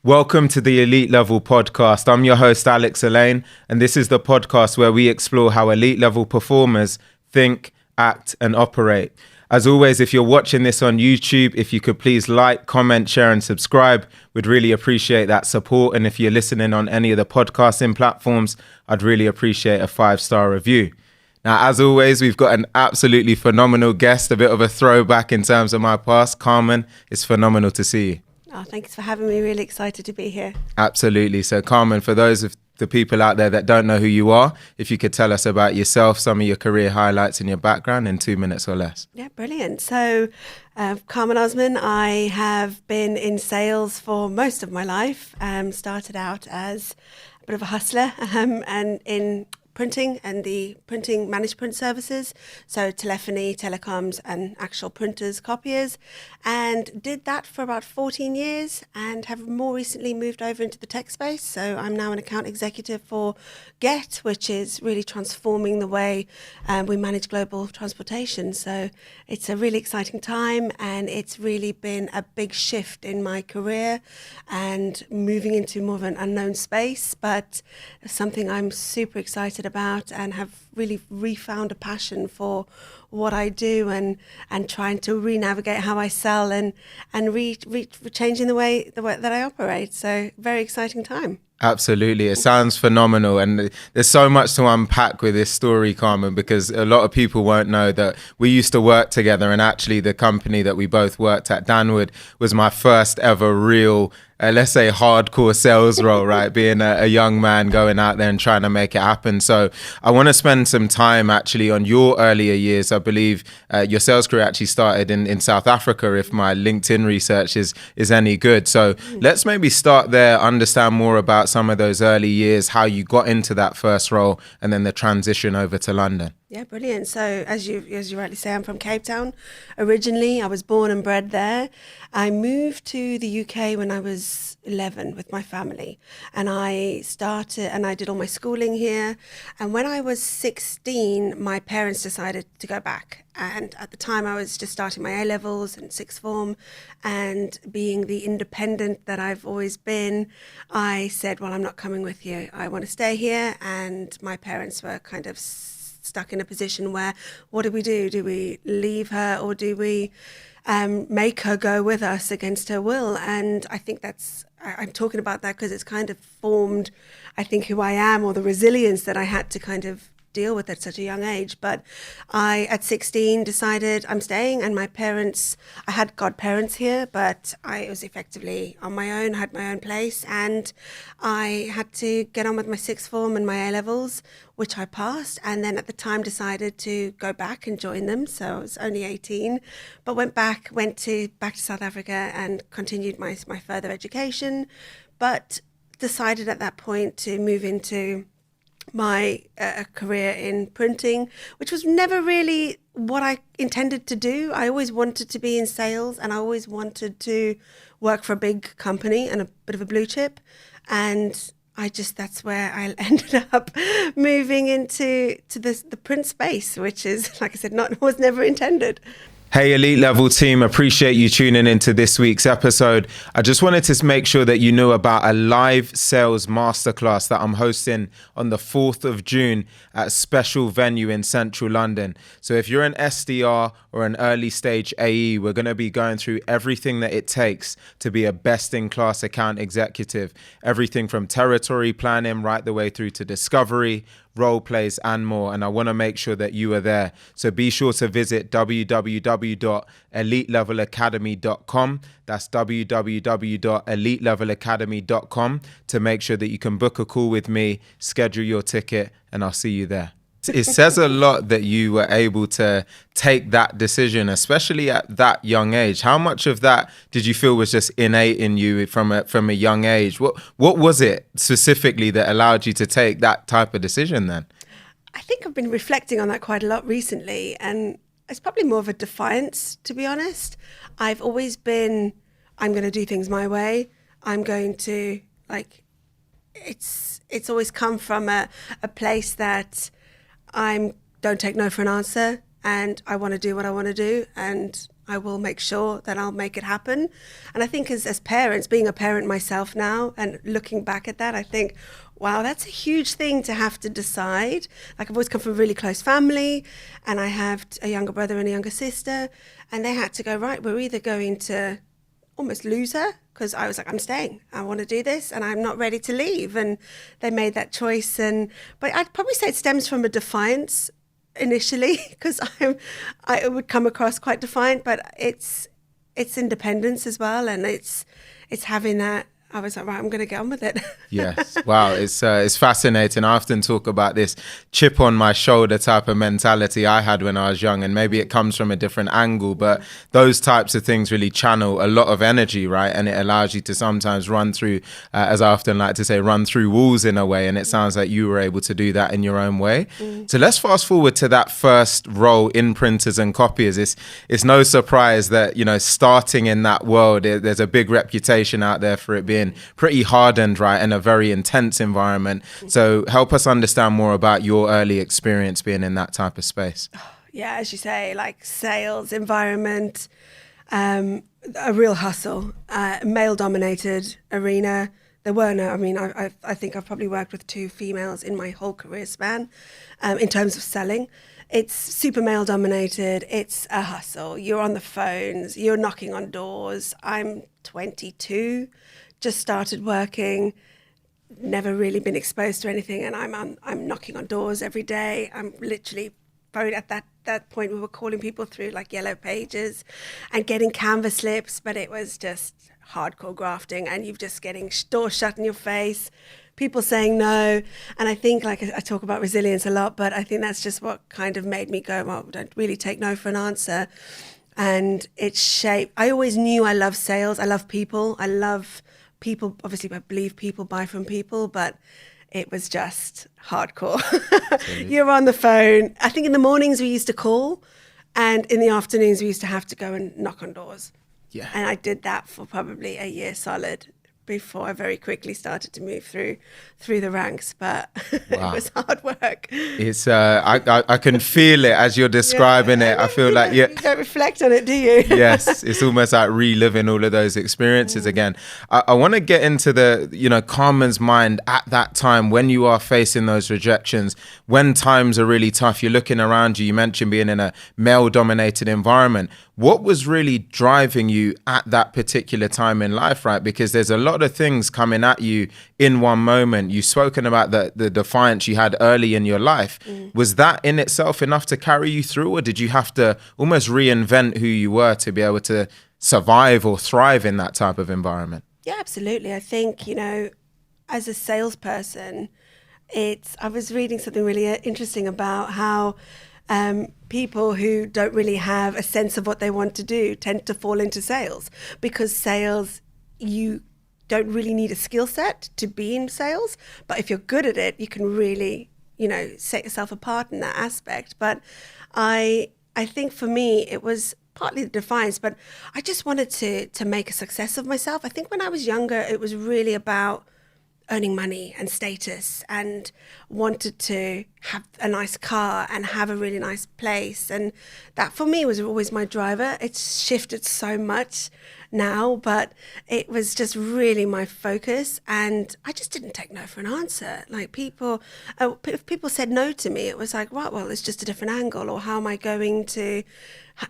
Welcome to the Elite Level podcast. I'm your host, Alex Elaine, and this is the podcast where we explore how elite level performers think, act, and operate. As always, if you're watching this on YouTube, if you could please like, comment, share, and subscribe, we'd really appreciate that support. And if you're listening on any of the podcasting platforms, I'd really appreciate a 5-star review. Now, as always, we've got an absolutely phenomenal guest, a bit of a throwback in terms of my past. Carmen, it's phenomenal to see you. Oh, thanks for having me. Really excited to be here. Absolutely. So, Carmen, for those of the people out there that don't know who you are, if you could tell us about yourself, some of your career highlights and your background in 2 minutes or less. Yeah, brilliant. So, Carmen Osman, I have been in sales for most of my life. Started out as a bit of a hustler and in printing and the printing managed print services, so telephony, telecoms, and actual printers, copiers, and did that for about 14 years and have more recently moved over into the tech space. So I'm now an account executive for Get, which is really transforming the way we manage global transportation. So it's a really exciting time, and it's really been a big shift in my career and moving into more of an unknown space, but something I'm super excited about and have really refound a passion for what I do and trying to re-navigate how I sell and changing the way that I operate. So very exciting time. Absolutely. It sounds phenomenal. And there's so much to unpack with this story, Carmen, because a lot of people won't know that we used to work together. And actually, the company that we both worked at, Danwood, was my first ever real, let's say, hardcore sales role, right? Being a young man going out there and trying to make it happen. So I want to spend some time actually on your earlier years. I believe your sales career actually started in South Africa, if my LinkedIn research is any good. So let's maybe start there, understand more about some of those early years, how you got into that first role, and then the transition over to London. Yeah, brilliant. So as you rightly say, I'm from Cape Town. Originally, I was born and bred there. I moved to the UK when I was 11 with my family, and I did all my schooling here. And when I was 16, my parents decided to go back. And at the time, I was just starting my A-levels and sixth form, and being the independent that I've always been, I said, well, I'm not coming with you. I want to stay here. And my parents were kind of stuck in a position where, what do we do? Do we leave her, or do we make her go with us against her will? And I think I'm talking about that because it's kind of formed, I think, who I am, or the resilience that I had to kind of deal with at such a young age. But I, at 16, decided I'm staying, and my parents, I had godparents here, but I was effectively on my own, had my own place, and I had to get on with my sixth form and my A-levels, which I passed, and then at the time decided to go back and join them. So I was only 18, but went back to South Africa and continued my further education, but decided at that point to move into my career in printing, which was never really what I intended to do. I always wanted to be in sales, and I always wanted to work for a big company and a bit of a blue chip. And that's where I ended up moving into the print space, which is, like I said, was never intended. Hey, Elite Level team, appreciate you tuning into this week's episode. I just wanted to make sure that you knew about a live sales masterclass that I'm hosting on the 4th of June at a special venue in central London. So if you're an SDR or an early stage AE, we're going to be going through everything that it takes to be a best-in-class account executive. Everything from territory planning right the way through to discovery, role plays, and more. And I want to make sure that you are there. So be sure to visit www.elitelevelacademy.com. That's www.elitelevelacademy.com to make sure that you can book a call with me, schedule your ticket, and I'll see you there. It says a lot that you were able to take that decision, especially at that young age. How much of that did you feel was just innate in you from a young age? What was it specifically that allowed you to take that type of decision then? I think I've been reflecting on that quite a lot recently, and it's probably more of a defiance, to be honest. I've always been, I'm going to do things my way. I'm going to, it's always come from a place that don't take no for an answer, and I want to do what I want to do, and I will make sure that I'll make it happen. And I think as parents, being a parent myself now and looking back at that, I think, wow, that's a huge thing to have to decide. Like, I've always come from a really close family, and I have a younger brother and a younger sister, and they had to go, right, we're either going to almost lose her, because I was like, I'm staying, I want to do this, and I'm not ready to leave. And they made that choice. But I'd probably say it stems from a defiance initially, because I would come across quite defiant, but it's independence as well, and it's having that. I was like, right, I'm going to get on with it. Yes. Wow. It's fascinating. I often talk about this chip on my shoulder type of mentality I had when I was young, and maybe it comes from a different angle, but those types of things really channel a lot of energy, right? And it allows you to sometimes run through, as I often like to say, run through walls in a way. And it sounds like you were able to do that in your own way. So let's fast forward to that first role in printers and copiers. It's no surprise that, you know, starting in that world, there's a big reputation out there for it being pretty hardened, right, and a very intense environment. So help us understand more about your early experience being in that type of space. Yeah, as you say, like sales environment, a real hustle, male-dominated arena. There were no, I mean, I think I've probably worked with 2 females in my whole career span in terms of selling. It's super male dominated. It's a hustle. You're on the phones, you're knocking on doors. I'm 22. Just started working, never really been exposed to anything, and I'm knocking on doors every day. I'm literally phone at that point we were calling people through like Yellow Pages and getting canvas slips, but it was just hardcore grafting, and you're just getting doors shut in your face, people saying no. And I think, like, I talk about resilience a lot, but I think that's just what kind of made me go, well, don't really take no for an answer. And it shaped, I always knew I love sales. I love people. I love people. Obviously, I believe people buy from people, but it was just hardcore. You're on the phone. I think in the mornings we used to call, and in the afternoons we used to have to go and knock on doors. Yeah. And I did that for probably a year solid before I very quickly started to move through the ranks, but Wow. it was hard work. It's I can feel it as you're describing it. I feel like you don't reflect on it, do you? Yes, it's almost like reliving all of those experiences again. I want to get into the, you know, Carmen's mind at that time when you are facing those rejections, when times are really tough. You're looking around you. You mentioned being in a male-dominated environment. What was really driving you at that particular time in life, right? Because there's a lot of things coming at you in one moment. You've spoken about the defiance you had early in your life. Was that in itself enough to carry you through, or did you have to almost reinvent who you were to be able to survive or thrive in that type of environment? Yeah, absolutely. I think, you know, as a salesperson, I was reading something really interesting about how people who don't really have a sense of what they want to do tend to fall into sales, because sales, you don't really need a skill set to be in sales, but if you're good at it, you can really, you know, set yourself apart in that aspect. But I think for me, it was partly the defiance, but I just wanted to make a success of myself. I think when I was younger, it was really about earning money and status, and wanted to have a nice car and have a really nice place. And that for me was always my driver. It's shifted so much now, but it was just really my focus. And I just didn't take no for an answer. Like, if people said no to me, it was like, right, well, it's just a different angle, or how am I going to,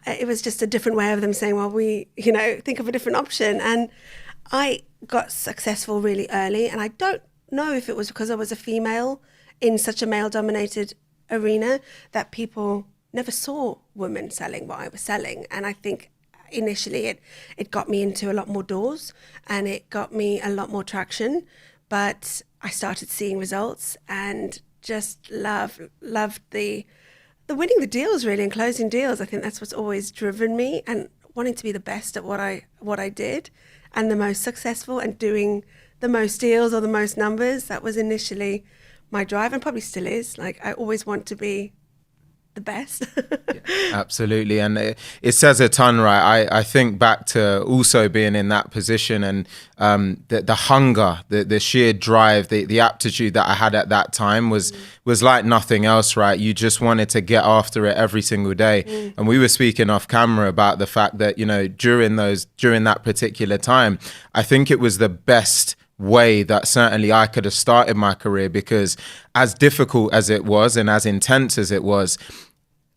it was just a different way of them saying, well, think of a different option. And I got successful really early, and I don't know if it was because I was a female in such a male-dominated arena that people never saw women selling what I was selling. And I think initially it got me into a lot more doors, and it got me a lot more traction. But I started seeing results, and just loved the winning the deals, really, and closing deals. I think that's what's always driven me, and wanting to be the best at what I did, and the most successful, and doing the most deals or the most numbers. That was initially my drive, and probably still is. Like, I always want to be the best. Absolutely. And it says a ton, right? I think back to also being in that position and the hunger, the sheer drive, the aptitude that I had at that time was like nothing else, right? You just wanted to get after it every single day. And we were speaking off camera about the fact that, you know, during that particular time, I think it was the best way that certainly I could have started my career, because as difficult as it was and as intense as it was,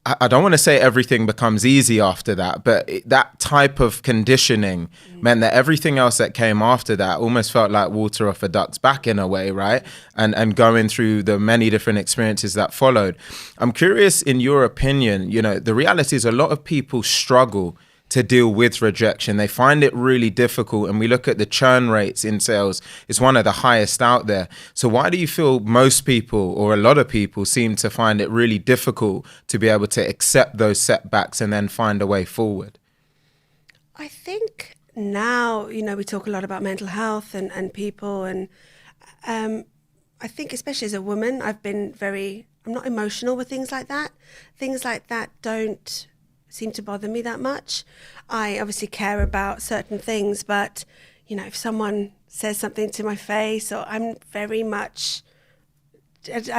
I don't want to say everything becomes easy after that, but that type of conditioning meant that everything else that came after that almost felt like water off a duck's back in a way, right? And going through the many different experiences that followed. I'm curious, in your opinion, you know, the reality is a lot of people struggle to deal with rejection. They find it really difficult. And we look at the churn rates in sales, it's one of the highest out there. So why do you feel most people, or a lot of people, seem to find it really difficult to be able to accept those setbacks and then find a way forward? I think now, you know, we talk a lot about mental health and people. And I think especially as a woman, I'm not emotional with things like that. Things like that don't seem to bother me that much. I obviously care about certain things, but you know, if someone says something to my face, or I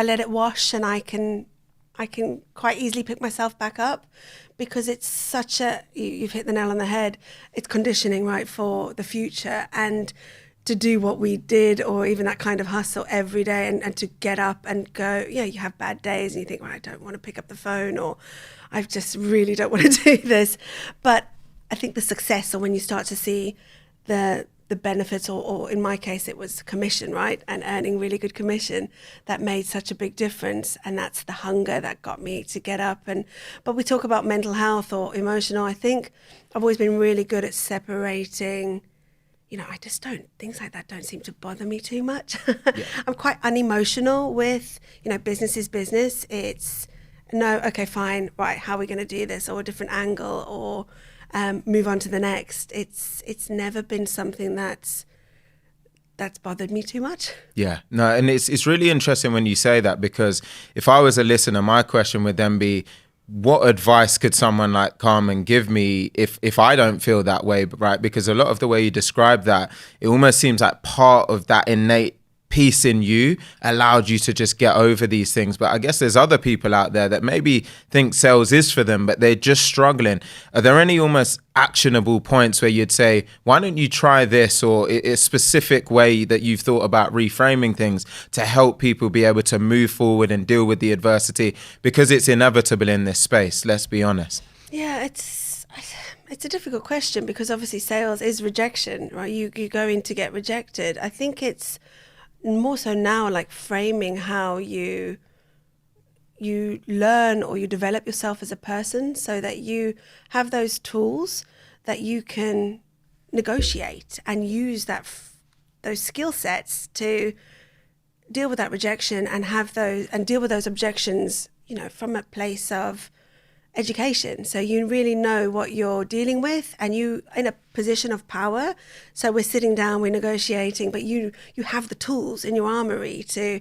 let it wash, and I can quite easily pick myself back up, because it's such you've hit the nail on the head. It's conditioning, right, for the future, and to do what we did, or even that kind of hustle every day, and to get up and go, yeah, you have bad days and you think, well, I don't want to pick up the phone, or I just really don't want to do this. But I think the success, or when you start to see the benefits, or in my case, it was commission, right? And earning really good commission, that made such a big difference. And that's the hunger that got me to get up. But we talk about mental health or emotional. I think I've always been really good at separating. You know, things like that don't seem to bother me too much. Yeah. I'm quite unemotional with, you know, business is business. It's, no, okay, fine, right, how are we going to do this, or a different angle, or move on to the next. It's never been something that's bothered me too much. Yeah, no, and it's really interesting when you say that, because if I was a listener, my question would then be, what advice could someone like Carmen give me if I don't feel that way, right? Because a lot of the way you describe that, it almost seems like part of that innate piece in you allowed you to just get over these things. But I guess there's other people out there that maybe think sales is for them, but they're just struggling. Are there any almost actionable points where you'd say, why don't you try this, or a specific way that you've thought about reframing things to help people be able to move forward and deal with the adversity? Because it's inevitable in this space, let's be honest. Yeah, it's a difficult question, because obviously sales is rejection, right? You go in to get rejected. I think it's more so now, like framing how you learn or you develop yourself as a person, so that you have those tools that you can negotiate and use those skill sets to deal with that rejection, and deal with those objections, you know, from a place of education. So you really know what you're dealing with, and you in a position of power. So we're sitting down, we're negotiating, but you have the tools in your armory to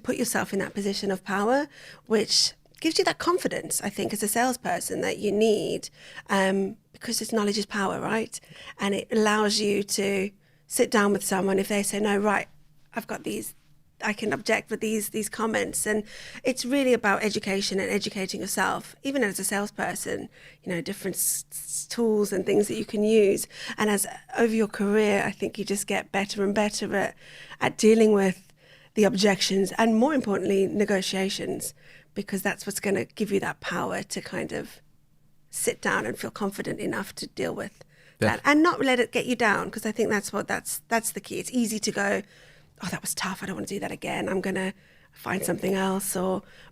put yourself in that position of power, which gives you that confidence, I think, as a salesperson that you need, because it's knowledge is power, right? And it allows you to sit down with someone if they say, no, right, I've got these, I can object with these comments. And it's really about education and educating yourself, even as a salesperson, you know, different tools and things that you can use. And as over your career, I think you just get better and better at dealing with the objections, and more importantly, negotiations, because that's what's going to give you that power to kind of sit down and feel confident enough to deal with that, and not let it get you down. Because I think that's the key. It's easy to go, oh, that was tough, I don't want to do that again, I'm going to find something else.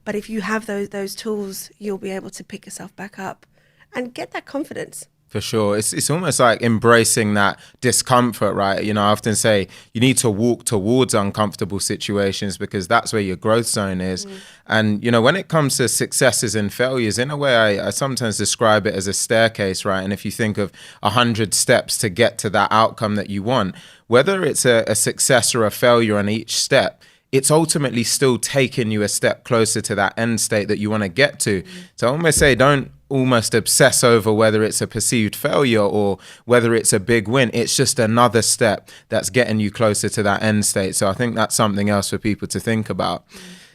But if you have those tools, you'll be able to pick yourself back up and get that confidence. For sure. It's almost like embracing that discomfort, right? You know, I often say you need to walk towards uncomfortable situations, because that's where your growth zone is. And, you know, when it comes to successes and failures, in a way, I sometimes describe it as a staircase, right? And if you think of 100 steps to get to that outcome that you want, whether it's a success or a failure on each step, it's ultimately still taking you a step closer to that end state that you want to get to. So I almost say, don't almost obsess over whether it's a perceived failure or whether it's a big win. It's just another step that's getting you closer to that end state. So I think that's something else for people to think about.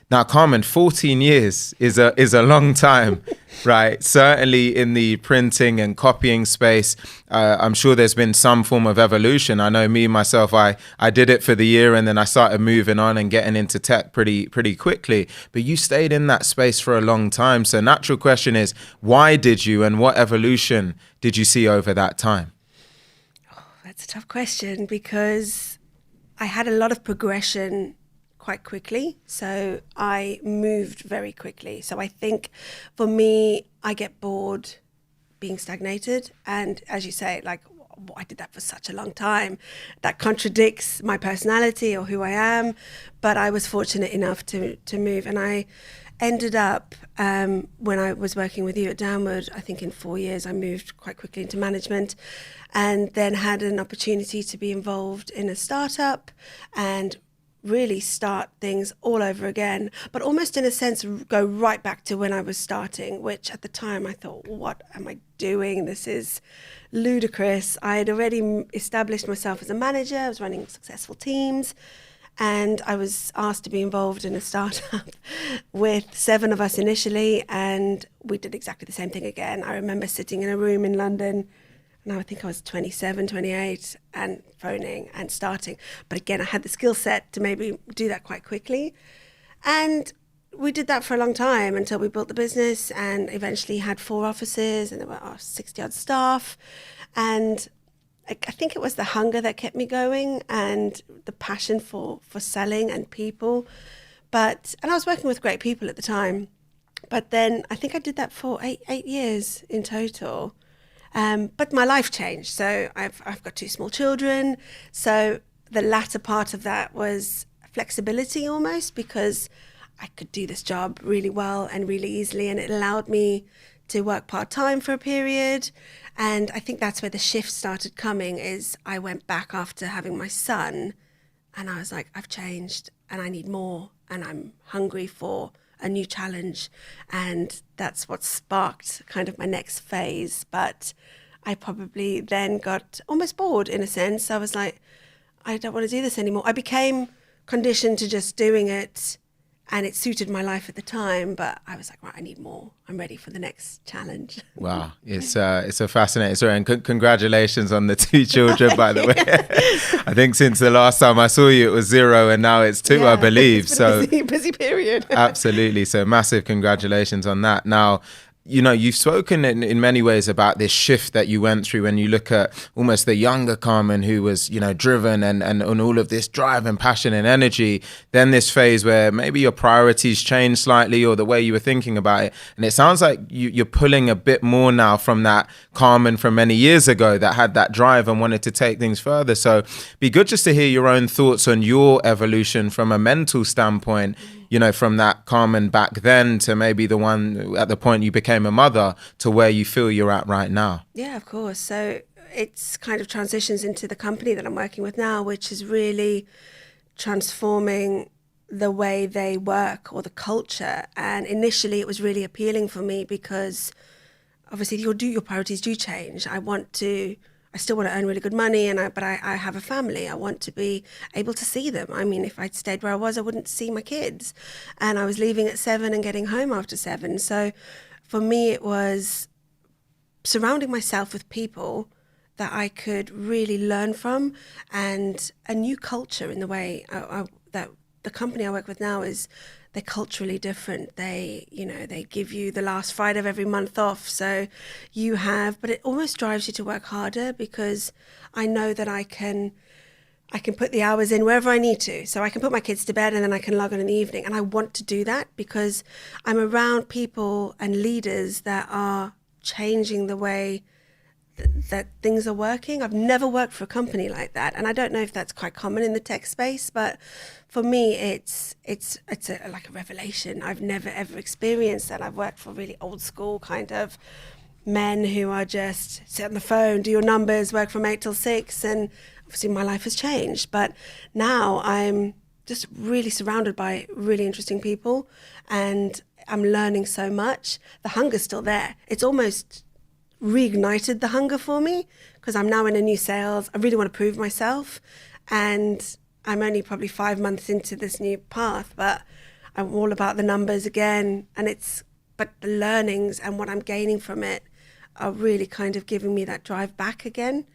Now, Carmen, 14 years is a long time, right? Certainly in the printing and copying space, I'm sure there's been some form of evolution. I know me, myself, I did it for the year and then I started moving on and getting into tech pretty quickly. But you stayed in that space for a long time. So natural question is, why did you, and what evolution did you see over that time? Oh, that's a tough question, because I had a lot of progression quite quickly. So I moved very quickly. So I think for me, I get bored being stagnated. And as you say, like, I did that for such a long time. That contradicts my personality or who I am. But I was fortunate enough to move. And I ended up, when I was working with you at Downward, I think in 4 years, I moved quite quickly into management, and then had an opportunity to be involved in a startup and really start things all over again, but almost in a sense go right back to when I was starting, which at the time I thought, what am I doing? This is ludicrous. I had already established myself as a manager. I was running successful teams, and I was asked to be involved in a startup with 7 of us initially, and we did exactly the same thing again. I remember sitting in a room in London, and I think I was 27, 28, and phoning and starting. But again, I had the skill set to maybe do that quite quickly. And we did that for a long time until we built the business and eventually had 4 offices, and there were 60-odd staff. And I think it was the hunger that kept me going and the passion for selling and people. And I was working with great people at the time. But then I think I did that for eight years in total. But my life changed. So I've got 2 small children. So the latter part of that was flexibility almost, because I could do this job really well and really easily, and it allowed me to work part-time for a period. And I think that's where the shift started coming, is I went back after having my son, and I was like, I've changed and I need more, and I'm hungry for a new challenge. And that's what sparked kind of my next phase. But I probably then got almost bored in a sense. I was like, I don't want to do this anymore. I became conditioned to just doing it, and it suited my life at the time. But I was like, right, I need more. I'm ready for the next challenge. Wow, it's a fascinating story, and congratulations on the 2 children, by the way. I think since the last time I saw you, it was 0, and now it's 2, I believe. It's been a busy period. Absolutely. So massive congratulations on that. Now, you know, you've spoken in many ways about this shift that you went through when you look at almost the younger Carmen, who was, you know, driven and all of this drive and passion and energy. Then this phase where maybe your priorities changed slightly, or the way you were thinking about it. And it sounds like you're pulling a bit more now from that Carmen from many years ago that had that drive and wanted to take things further. So be good just to hear your own thoughts on your evolution from a mental standpoint, you know, from that Carmen back then to maybe the one at the point you became a mother to where you feel you're at right now. Yeah, of course. So it's kind of transitions into the company that I'm working with now, which is really transforming the way they work or the culture. And initially it was really appealing for me because obviously your priorities do change. I still want to earn really good money, but I have a family. I want to be able to see them. I mean, if I'd stayed where I was, I wouldn't see my kids. And I was leaving at 7 and getting home after 7. So for me, it was surrounding myself with people that I could really learn from, and a new culture in the way that the company I work with now is. They're culturally different. They give you the last Friday of every month off. So but it almost drives you to work harder, because I know that I can put the hours in wherever I need to. So I can put my kids to bed and then I can log on in the evening. And I want to do that because I'm around people and leaders that are changing the way that things are working. I've never worked for a company like that, and I don't know if that's quite common in the tech space, but for me it's like a revelation. I've never ever experienced that. I've worked for really old school kind of men who are just sit on the phone, do your numbers, work from 8 till 6, and obviously my life has changed. But now I'm just really surrounded by really interesting people, and I'm learning so much. The hunger's still there. It's almost reignited the hunger for me because I'm now in a new sales. I really want to prove myself, and I'm only probably 5 months into this new path, but I'm all about the numbers again, but the learnings and what I'm gaining from it are really kind of giving me that drive back again,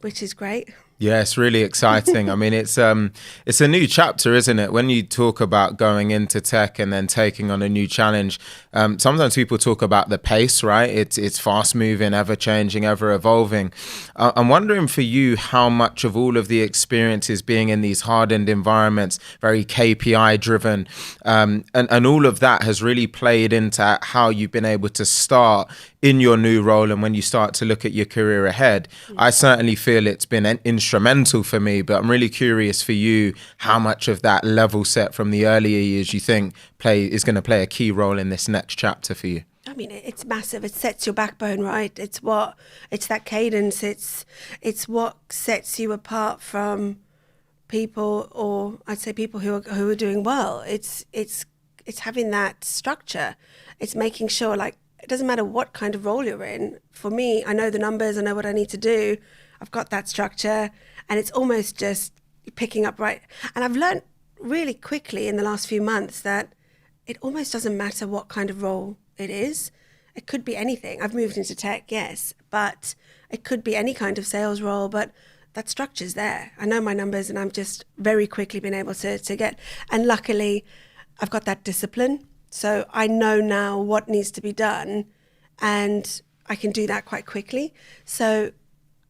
which is great. Yeah, it's really exciting. I mean, it's a new chapter, isn't it? When you talk about going into tech and then taking on a new challenge, sometimes people talk about the pace, right? It's fast moving, ever changing, ever evolving. I'm wondering for you how much of all of the experiences being in these hardened environments, very KPI driven, and all of that has really played into how you've been able to start in your new role, and when you start to look at your career ahead. I certainly feel it's been instrumental for me, but I'm really curious for you how much of that level set from the earlier years you think is going to play a key role in this next chapter for you. I mean, it's massive. It sets your backbone, right? It's that cadence. It's what sets you apart from people, or I'd say people who are doing well. It's having that structure. It's making sure, like, it doesn't matter what kind of role you're in. For me, I know the numbers, I know what I need to do. I've got that structure, and it's almost just picking up right. And I've learned really quickly in the last few months that it almost doesn't matter what kind of role it is. It could be anything. I've moved into tech, yes, but it could be any kind of sales role, but that structure's there. I know my numbers, and I'm just very quickly been able to get, and luckily I've got that discipline. So I know now what needs to be done, and I can do that quite quickly. So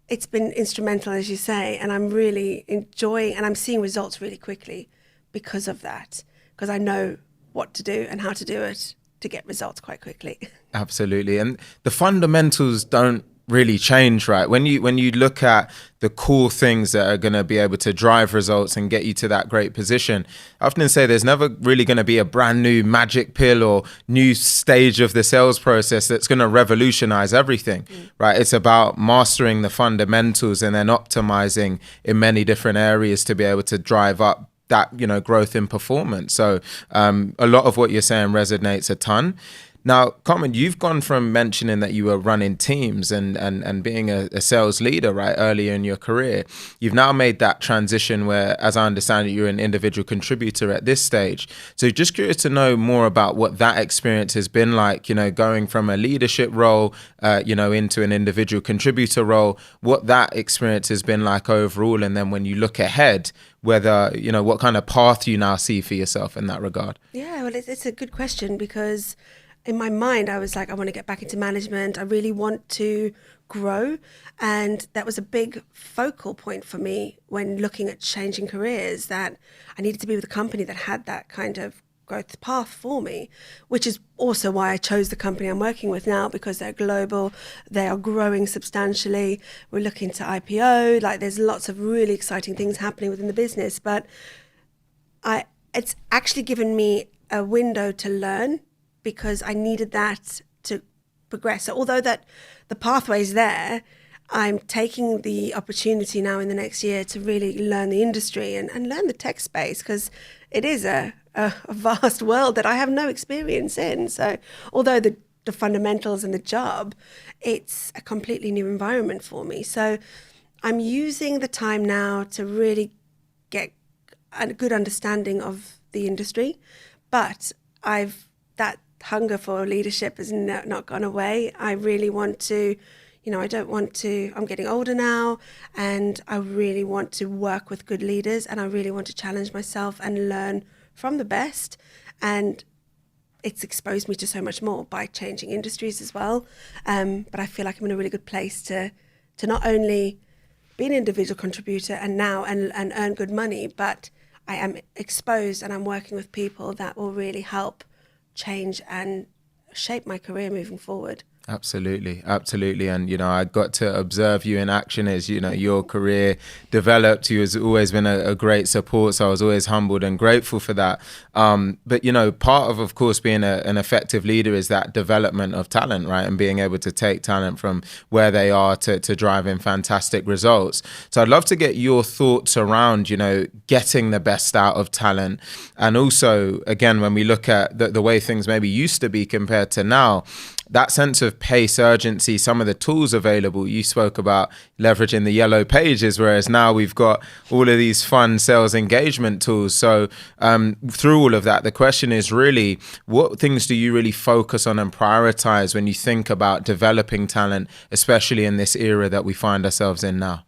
it's been instrumental, as you say, and I'm really enjoying, and I'm seeing results really quickly because of that, because I know what to do and how to do it to get results quite quickly. Absolutely. And the fundamentals don't really change, right? When you look at the core things that are going to be able to drive results and get you to that great position, I often say there's never really going to be a brand new magic pill or new stage of the sales process that's going to revolutionize everything, right? It's about mastering the fundamentals and then optimizing in many different areas to be able to drive up that, growth in performance. So a lot of what you're saying resonates a ton. Now, Carmen, you've gone from mentioning that you were running teams and being a sales leader, right, earlier in your career. You've now made that transition where, as I understand it, you're an individual contributor at this stage. So just curious to know more about what that experience has been like, going from a leadership role, into an individual contributor role, what that experience has been like overall. And then when you look ahead, whether, what kind of path you now see for yourself in that regard. Yeah, well, it's a good question, because in my mind, I was like, I want to get back into management. I really want to grow. And that was a big focal point for me when looking at changing careers, that I needed to be with a company that had that kind of growth path for me, which is also why I chose the company I'm working with now, because they're global, they are growing substantially. We're looking to IPO, like there's lots of really exciting things happening within the business, but it's actually given me a window to learn, because I needed that to progress. So although that the pathway's there, I'm taking the opportunity now in the next year to really learn the industry and learn the tech space, because it is a vast world that I have no experience in. So although the fundamentals and the job, it's a completely new environment for me. So I'm using the time now to really get a good understanding of the industry, but that hunger for leadership has not gone away. I really want to, I'm getting older now, and I really want to work with good leaders, and I really want to challenge myself and learn from the best. And it's exposed me to so much more by changing industries as well. But I feel like I'm in a really good place to not only be an individual contributor and earn good money, but I am exposed and I'm working with people that will really help change and shape my career moving forward. Absolutely, absolutely. And, I got to observe you in action as, your career developed. You has always been a great support. So I was always humbled and grateful for that. But, part of course, being an effective leader is that development of talent, right? And being able to take talent from where they are to driving fantastic results. So I'd love to get your thoughts around, getting the best out of talent. And also, again, when we look at the way things maybe used to be compared to now, that sense of pace, urgency, some of the tools available. You spoke about leveraging the yellow pages, whereas now we've got all of these fun sales engagement tools. So through all of that, the question is really, what things do you really focus on and prioritize when you think about developing talent, especially in this era that we find ourselves in now?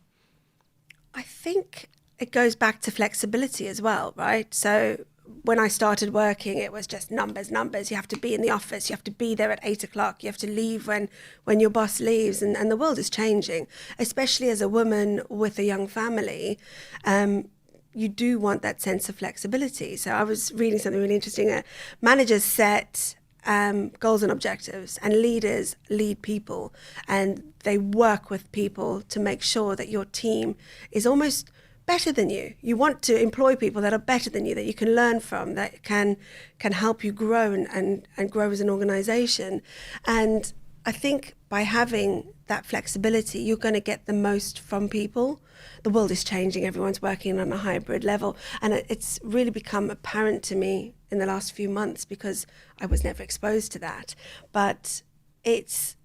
I think it goes back to flexibility as well, right? So when I started working, it was just numbers. You have to be in the office. You have to be there at 8 o'clock. You have to leave when your boss leaves. And the world is changing, especially as a woman with a young family. You do want that sense of flexibility. So I was reading something really interesting. Managers set goals and objectives, and leaders lead people. And they work with people to make sure that your team is almost better than you. You want to employ people that are better than you, that you can learn from, that can help you grow and grow as an organization. And I think by having that flexibility, you're going to get the most from people. The world is changing. Everyone's working on a hybrid level. And it's really become apparent to me in the last few months because I was never exposed to that. But it's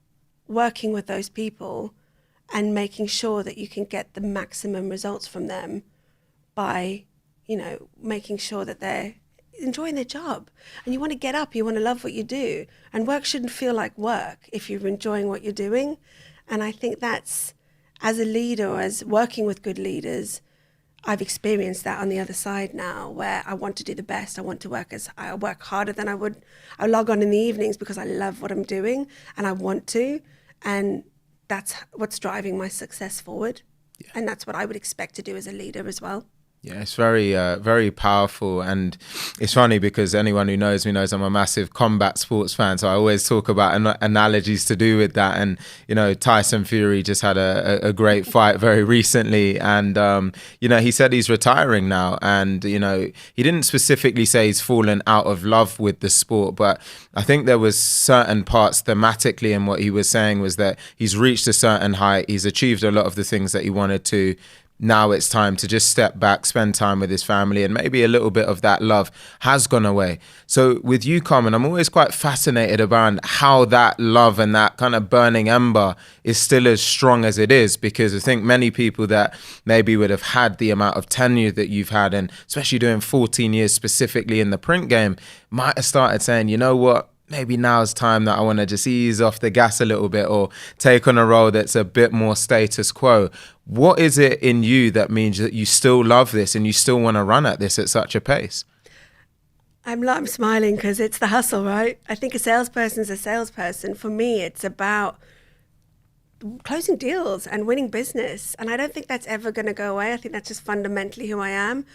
working with those people and making sure that you can get the maximum results from them by, making sure that they're enjoying their job. And you want to get up, you want to love what you do. And work shouldn't feel like work if you're enjoying what you're doing. And I think that's, as a leader or as working with good leaders, I've experienced that on the other side now, where I want to do the best. I want to work harder than I would. I log on in the evenings because I love what I'm doing and I want to. And that's what's driving my success forward. Yeah. And that's what I would expect to do as a leader as well. Yeah, it's very powerful. And it's funny because anyone who knows me knows I'm a massive combat sports fan. So I always talk about analogies to do with that. And, Tyson Fury just had a great fight very recently. And, he said he's retiring now. And, he didn't specifically say he's fallen out of love with the sport. But I think there was certain parts thematically in what he was saying was that he's reached a certain height. He's achieved a lot of the things that he wanted to. Now it's time to just step back, spend time with his family, and maybe a little bit of that love has gone away. So with you, Carmen, I'm always quite fascinated about how that love and that kind of burning ember is still as strong as it is, because I think many people that maybe would have had the amount of tenure that you've had, and especially doing 14 years specifically in the print game, might have started saying, you know what? Maybe now's time that I want to just ease off the gas a little bit or take on a role that's a bit more status quo. What is it in you that means that you still love this and you still want to run at this at such a pace? I'm smiling because it's the hustle, right? I think a salesperson is a salesperson. For me, it's about closing deals and winning business. And I don't think that's ever going to go away. I think that's just fundamentally who I am.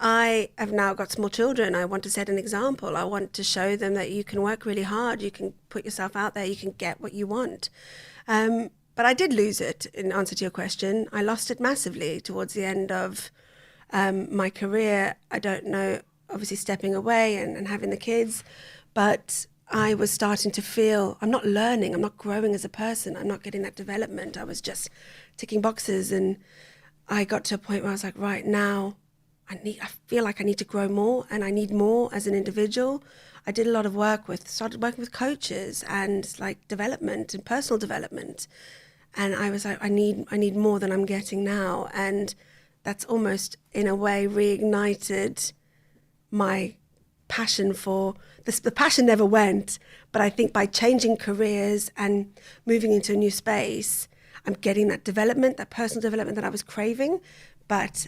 I have now got small children. I want to set an example. I want to show them that you can work really hard. You can put yourself out there. You can get what you want. But I did lose it, in answer to your question. I lost it massively towards the end of my career. I don't know, obviously stepping away and having the kids, but I was starting to feel I'm not learning. I'm not growing as a person. I'm not getting that development. I was just ticking boxes. And I got to a point where I was like, right now, I feel like I need to grow more, and I need more as an individual. I did a lot of started working with coaches and like development and personal development. And I was like, I need more than I'm getting now. And that's almost in a way reignited my passion for this. The passion never went, but I think by changing careers and moving into a new space, I'm getting that development, that personal development that I was craving, but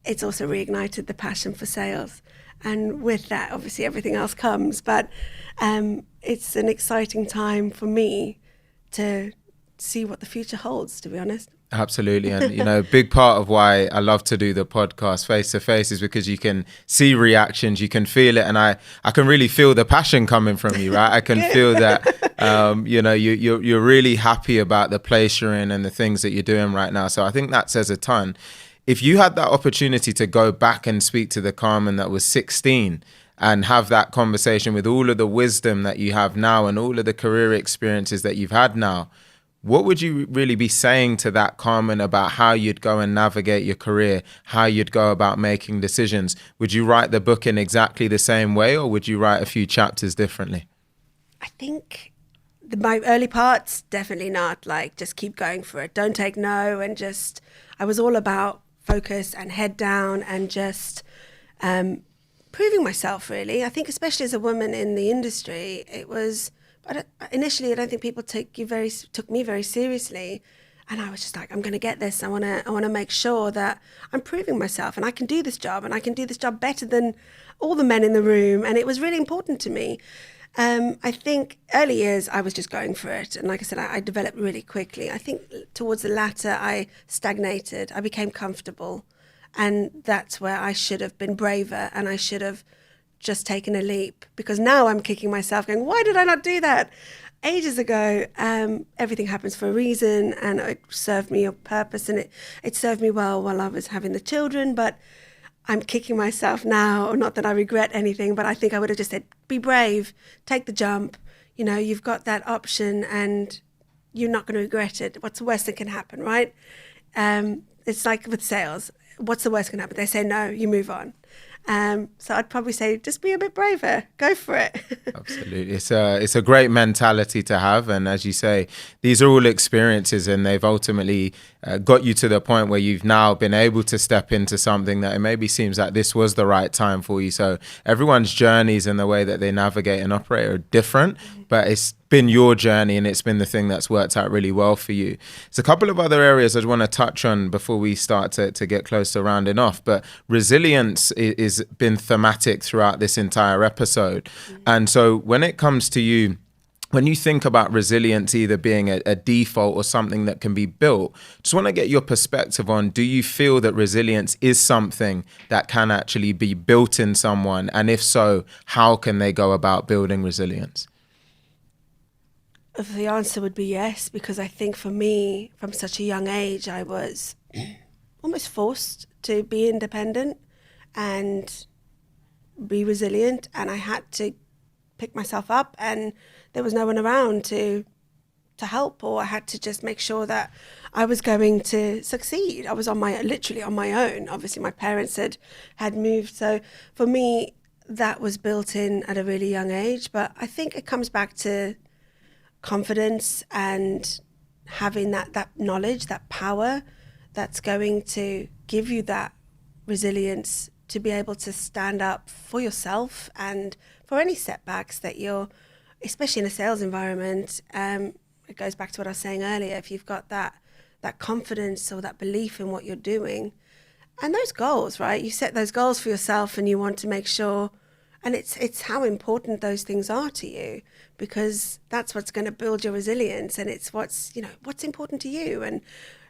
it's also reignited the passion for sales. And with that, obviously, everything else comes. But it's an exciting time for me to see what the future holds, to be honest. Absolutely. And, a big part of why I love to do the podcast face to face is because you can see reactions, you can feel it. And I can really feel the passion coming from you, right? I can feel that, you're really happy about the place you're in and the things that you're doing right now. So I think that says a ton. If you had that opportunity to go back and speak to the Carmen that was 16 and have that conversation with all of the wisdom that you have now and all of the career experiences that you've had now, what would you really be saying to that Carmen about how you'd go and navigate your career, how you'd go about making decisions? Would you write the book in exactly the same way, or would you write a few chapters differently? I think my early parts, definitely not. Like, just keep going for it. Don't take no. And just, I was all about focus and head down and just proving myself, really. I think especially as a woman in the industry, it was... Initially, I don't think people took me very seriously, and I was just like, I'm going to get this. I want to make sure that I'm proving myself, and I can do this job, and I can do this job better than all the men in the room. And it was really important to me. I think early years I was just going for it, and like I said, I developed really quickly. I think towards the latter, I stagnated. I became comfortable, and that's where I should have been braver, and I should have just taken a leap, because now I'm kicking myself going, why did I not do that ages ago? Everything happens for a reason, and it served me a purpose, and it served me well while I was having the children. But I'm kicking myself now, not that I regret anything, but I think I would have just said, be brave, take the jump. You've got that option and you're not going to regret it. What's the worst that can happen, right? It's like with sales. What's the worst that can happen? They say no, you move on. So I'd probably say, just be a bit braver, go for it. Absolutely. It's a great mentality to have. And as you say, these are all experiences, and they've ultimately got you to the point where you've now been able to step into something that it maybe seems like this was the right time for you. So everyone's journeys and the way that they navigate and operate are different, but it's been your journey and it's been the thing that's worked out really well for you. There's a couple of other areas I want to touch on before we start to get close to rounding off, but resilience is been thematic throughout this entire episode. And so when it comes to you, when you think about resilience either being a default or something that can be built, just want to get your perspective on, do you feel that resilience is something that can actually be built in someone? And if so, how can they go about building resilience? The answer would be yes, because I think for me, from such a young age, I was almost forced to be independent and be resilient, and I had to pick myself up, and there was no one around to help, or I had to just make sure that I was going to succeed. I was literally on my own. Obviously, my parents had moved, so for me, that was built in at a really young age. But I think it comes back to confidence and having that knowledge, that power that's going to give you that resilience to be able to stand up for yourself and for any setbacks that you're, especially in a sales environment. It goes back to what I was saying earlier. If you've got that confidence or that belief in what you're doing and those goals, right? You set those goals for yourself and you want to make sure, and it's how important those things are to you, because that's what's going to build your resilience, and it's what's important to you. And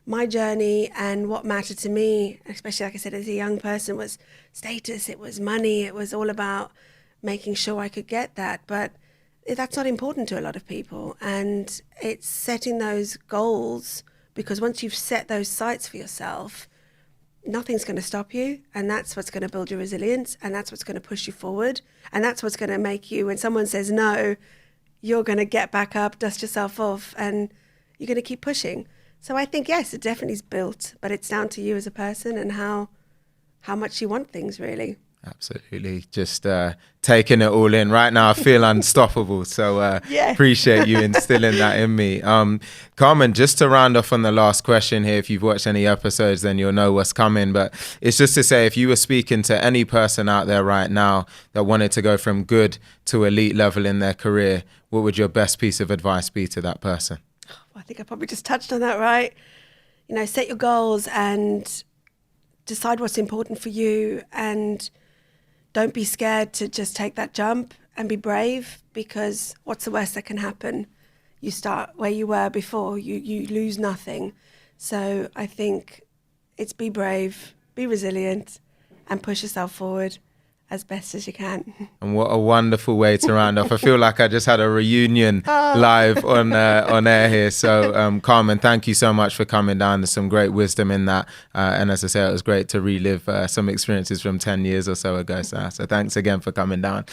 my journey and what mattered to me, especially like I said, as a young person, was status, it was money, it was all about making sure I could get that. But that's not important to a lot of people. And it's setting those goals, because once you've set those sights for yourself, nothing's going to stop you. And that's what's going to build your resilience. And that's what's going to push you forward. And that's what's going to make you, when someone says no, you're going to get back up, dust yourself off, and you're going to keep pushing. So I think, yes, it definitely is built, but it's down to you as a person and how much you want things, really. Absolutely. Just taking it all in. Right now, I feel unstoppable. So appreciate you instilling that in me. Carmen, just to round off on the last question here, if you've watched any episodes, then you'll know what's coming. But it's just to say, if you were speaking to any person out there right now that wanted to go from good to elite level in their career, what would your best piece of advice be to that person? I think I probably just touched on that, right? Set your goals and decide what's important for you, and don't be scared to just take that jump and be brave, because what's the worst that can happen? You start where you were before, you lose nothing. So I think it's be brave, be resilient, and push yourself forward as best as you can. And what a wonderful way to round off. I feel like I just had a reunion live on air here. So Carmen, thank you so much for coming down. There's some great wisdom in that. And as I say, it was great to relive some experiences from 10 years or so ago. So thanks again for coming down.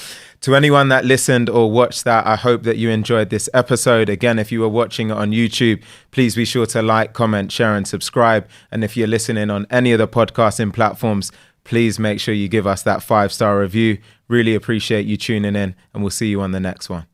To anyone that listened or watched that, I hope that you enjoyed this episode. Again, if you were watching it on YouTube, please be sure to like, comment, share, and subscribe. And if you're listening on any of the podcasting platforms, please make sure you give us that 5-star review. Really appreciate you tuning in, and we'll see you on the next one.